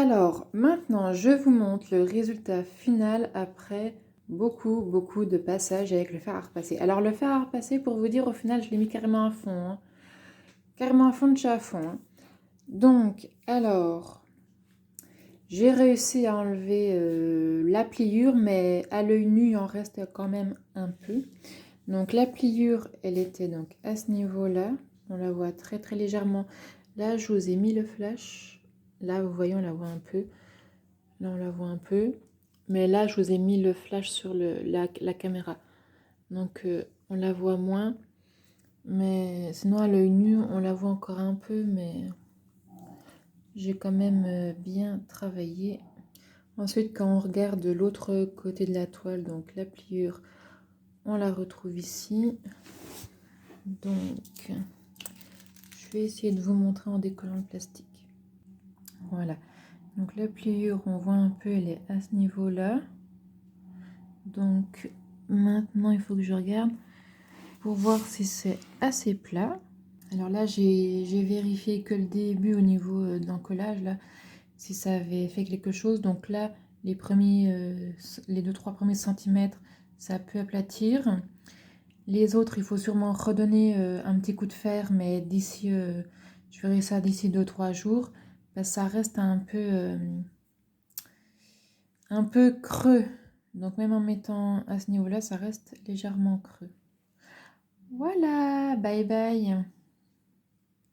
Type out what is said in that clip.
Alors, maintenant, je vous montre le résultat final après beaucoup de passages avec le fer à repasser. Alors, le fer à repasser, pour vous dire, au final, je l'ai mis carrément à fond, hein. Carrément à fond de chez à fond, hein. Donc, alors, j'ai réussi à enlever la pliure, mais à l'œil nu, il en reste quand même un peu. Donc, la pliure, elle était donc à ce niveau-là. On la voit très légèrement. Là, je vous ai mis le flash. Là, vous voyez, on la voit un peu. Là, on la voit un peu. Mais là, je vous ai mis le flash sur la caméra. Donc, on la voit moins. Mais sinon, à l'œil nu, on la voit encore un peu. Mais j'ai quand même bien travaillé. Ensuite, quand on regarde de l'autre côté de la toile, donc la pliure, on la retrouve ici. Donc, je vais essayer de vous montrer en décollant le plastique. Voilà. Donc, la pliure, on voit un peu, elle est à ce niveau-là. Donc, maintenant, il faut que je regarde pour voir si c'est assez plat. Alors là, j'ai vérifié que le début au niveau d'encollage, là, si ça avait fait quelque chose. Donc là, les 2-3 premiers centimètres, ça peut aplatir. Les autres, il faut sûrement redonner un petit coup de fer, mais d'ici, je verrai ça d'ici 2-3 jours. Parce que ça reste un peu creux. Donc même en mettant à ce niveau-là, ça reste légèrement creux. Voilà, bye bye.